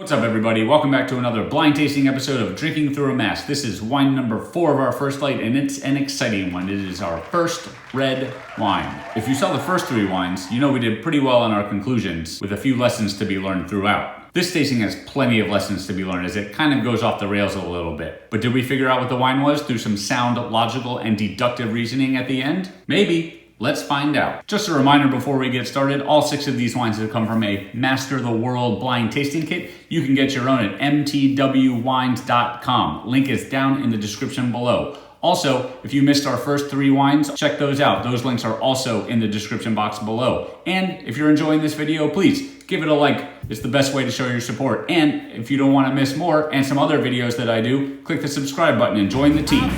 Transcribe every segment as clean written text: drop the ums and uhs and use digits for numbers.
What's up, everybody? Welcome back to another blind tasting episode of Drinking Through a Mask. This is wine number 4 of our first light, and it's an exciting one. It is our first red wine. If you saw the first 3 wines, you know we did pretty well on our conclusions with a few lessons to be learned throughout. This tasting has plenty of lessons to be learned as it kind of goes off the rails a little bit. But did we figure out what the wine was through some sound, logical, and deductive reasoning at the end? Maybe. Let's find out. Just a reminder before we get started, all 6 of these wines have come from a Master the World blind tasting kit. You can get your own at mtwwines.com. Link is down in the description below. Also, if you missed our first 3 wines, check those out. Those links are also in the description box below. And if you're enjoying this video, please give it a like. It's the best way to show your support. And if you don't want to miss more and some other videos that I do, click the subscribe button and join the team.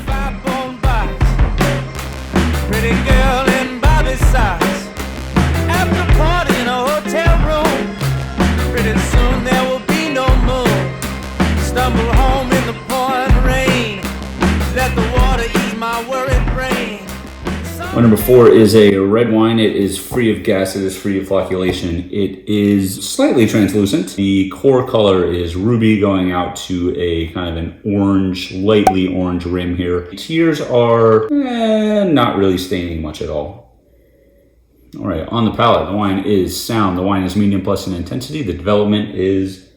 Pretty girl in Bobby socks. After party in a hotel room. Pretty soon there will be no moon. Stumble home in the pouring rain. Let the water ease my worried brain. Wine number 4 is a red wine. It is free of gas. It is free of flocculation. It is slightly translucent. The core color is ruby going out to a kind of an orange, lightly orange rim here. The tears are not really staining much at all. All right, on the palate, the wine is sound. The wine is medium plus in intensity. The development is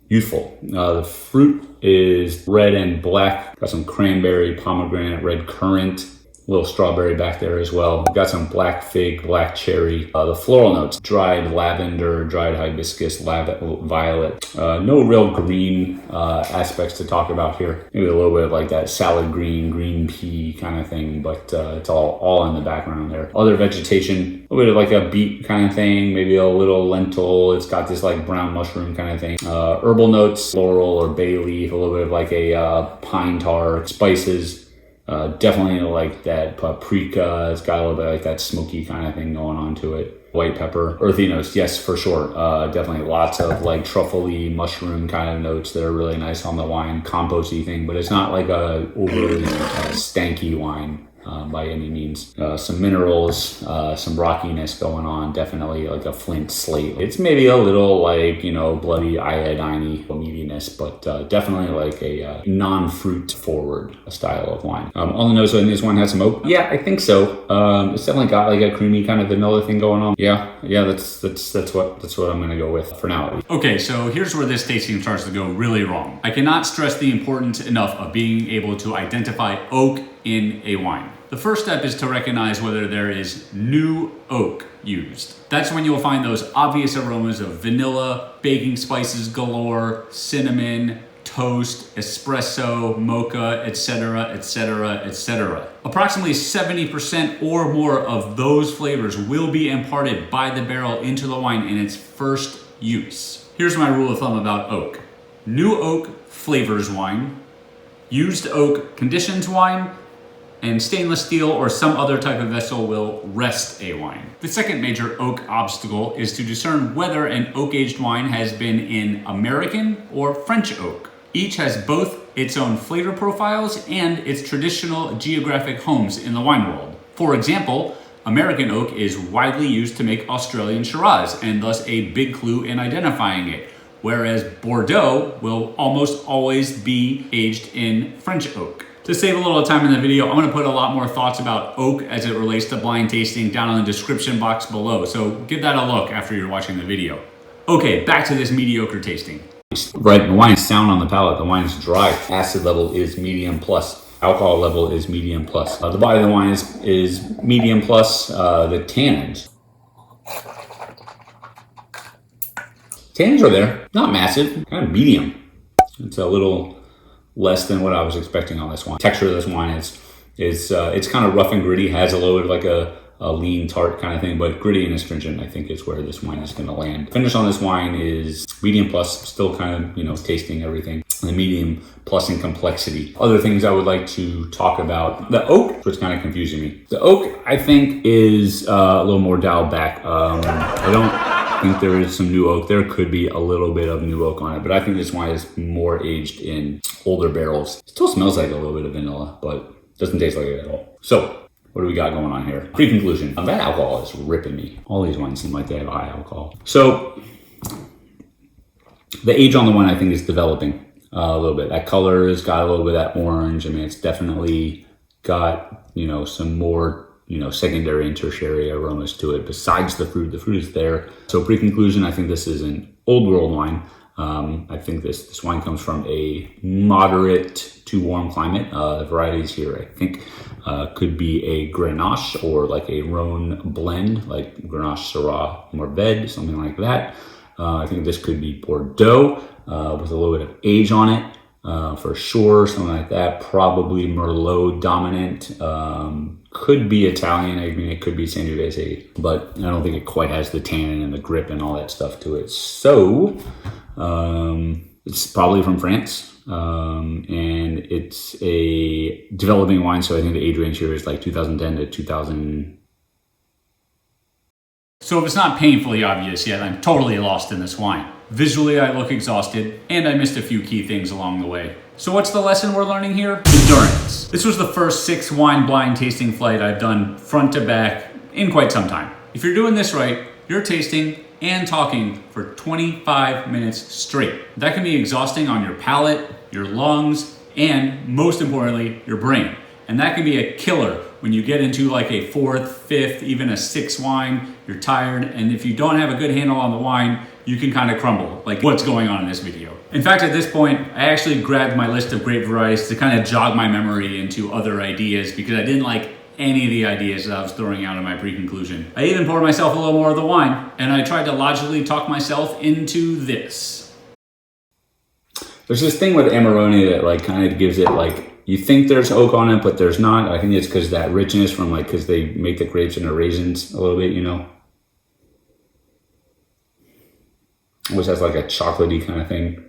youthful. The fruit is red and black. Got some cranberry, pomegranate, red currant. A little strawberry back there as well. We've got some black fig, black cherry. The floral notes, dried lavender, dried hibiscus, violet. No real green aspects to talk about here. Maybe a little bit of like that salad green pea kind of thing, but it's all in the background there. Other vegetation, a little bit of like a beet kind of thing, maybe a little lentil. It's got this like brown mushroom kind of thing. Herbal notes, floral or bay leaf, a little bit of like a pine tar, spices. Definitely like that paprika. It's got a little bit like that smoky kind of thing going on to it. White pepper, earthy notes, yes, for sure. Definitely lots of like truffle-y, mushroom kind of notes that are really nice on the wine. Composty thing, but it's not like a overly stanky wine. By any means. Some minerals, some rockiness going on, definitely like a flint slate. It's maybe a little like, bloody iodine-y meatiness, but definitely like a non-fruit forward style of wine. On the nose, I think this one has some oak. Yeah, I think so. It's definitely got like a creamy kind of vanilla thing going on. Yeah, that's what I'm gonna go with for now. Okay, so here's where this tasting starts to go really wrong. I cannot stress the importance enough of being able to identify oak in a wine. The first step is to recognize whether there is new oak used. That's when you'll find those obvious aromas of vanilla, baking spices galore, cinnamon, toast, espresso, mocha, etc., etc., etc. Approximately 70% or more of those flavors will be imparted by the barrel into the wine in its first use. Here's my rule of thumb about oak. New oak flavors wine, used oak conditions wine, and stainless steel or some other type of vessel will rest a wine. The second major oak obstacle is to discern whether an oak-aged wine has been in American or French oak. Each has both its own flavor profiles and its traditional geographic homes in the wine world. For example, American oak is widely used to make Australian Shiraz and thus a big clue in identifying it, whereas Bordeaux will almost always be aged in French oak. To save a little time in the video, I'm going to put a lot more thoughts about oak as it relates to blind tasting down in the description box below, so give that a look after you're watching the video. Okay, back to this mediocre tasting. Right, the wine is sound on the palate, the wine is dry. Acid level is medium plus. Alcohol level is medium plus. The body of the wine is medium plus. The tannins are there, not massive, kind of medium. It's a little less than what I was expecting on this wine. Texture of this wine is it's kind of rough and gritty, has a little bit of like a lean tart kind of thing, but gritty and astringent I think is where this wine is going to land. Finish on this wine is medium plus, still kind of tasting everything. The medium plus in complexity. Other things I would like to talk about. The oak, which is kind of confusing me. The oak I think is a little more dialed back. I don't think there is some new oak. There could be a little bit of new oak on it, but I think this wine is more aged in older barrels. It still smells like a little bit of vanilla, but doesn't taste like it at all. So, what do we got going on here? Pre-conclusion. That alcohol is ripping me. All these wines seem like they have high alcohol. So, The age on the wine, I think, is developing a little bit. That color has got a little bit of that orange. I mean, it's definitely got, you know, some more, you know, secondary and tertiary aromas to it besides the fruit. The fruit is there. So pre-conclusion, I think this is an old world wine. I think this wine comes from a moderate to warm climate. The varieties here, I think, could be a Grenache or like a Rhone blend, like Grenache, Syrah, Mourvèdre, something like that. I think this could be Bordeaux with a little bit of age on it, for sure, something like that. Probably Merlot dominant. Could be Italian. I mean, it could be Sangiovese, but I don't think it quite has the tannin and the grip and all that stuff to it. So it's probably from France, and it's a developing wine. So I think the age range here is like 2010 to 2000. So if it's not painfully obvious yet, I'm totally lost in this wine. Visually, I look exhausted, and I missed a few key things along the way. So what's the lesson we're learning here? Endurance. This was the first 6 wine blind tasting flight I've done front to back in quite some time. If you're doing this right, you're tasting and talking for 25 minutes straight. That can be exhausting on your palate, your lungs, and most importantly, your brain. And that can be a killer when you get into like a 4th, 5th, even a 6th wine, you're tired, and if you don't have a good handle on the wine, you can kind of crumble, like what's going on in this video. In fact, at this point, I actually grabbed my list of grape varieties to kind of jog my memory into other ideas because I didn't like any of the ideas that I was throwing out in my pre-conclusion. I even poured myself a little more of the wine, and I tried to logically talk myself into this. There's this thing with Amarone that like kind of gives it like, you think there's oak on it, but there's not. I think it's because that richness from like, because they make the grapes into raisins a little bit, you know. Which has like a chocolatey kind of thing.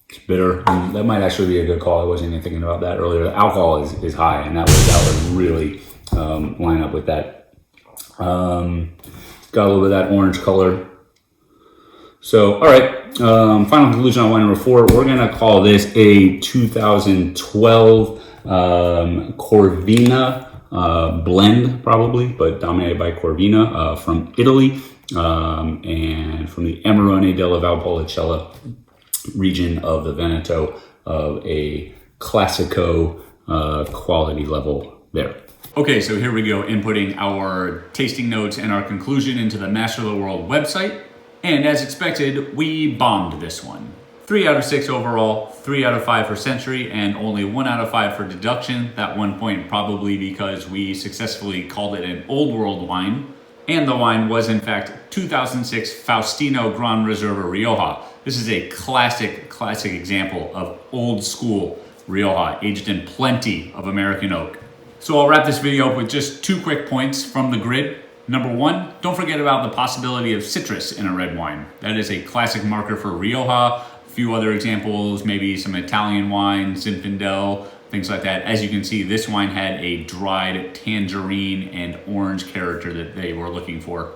It's bitter. And that might actually be a good call. I wasn't even thinking about that earlier. The alcohol is high, and that would really line up with that. Got a little bit of that orange color. So, all right, final conclusion on wine number 4. We're gonna call this a 2012 Corvina blend, probably, but dominated by Corvina from Italy, and from the Amarone della Valpolicella region of the Veneto, of a Classico quality level there. Okay, so here we go, inputting our tasting notes and our conclusion into the Master of the World website. And as expected, we bombed this one. 3 out of 6 overall, 3 out of 5 for Century, and only 1 out of 5 for deduction. That 1 point probably because we successfully called it an old world wine. And the wine was in fact 2006 Faustino Gran Reserva Rioja. This is a classic example of old school Rioja, aged in plenty of American oak. So I'll wrap this video up with just 2 quick points from the grid. Number 1, don't forget about the possibility of citrus in a red wine. That is a classic marker for Rioja. A few other examples, maybe some Italian wine, Zinfandel, things like that. As you can see, this wine had a dried tangerine and orange character that they were looking for.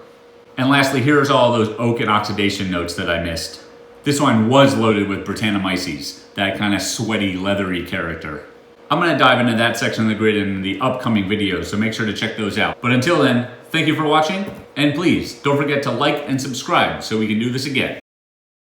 And lastly, here's all those oak and oxidation notes that I missed. This wine was loaded with Brettanomyces, that kind of sweaty, leathery character. I'm gonna dive into that section of the grid in the upcoming videos, so make sure to check those out. But until then, thank you for watching, and please don't forget to like and subscribe so we can do this again.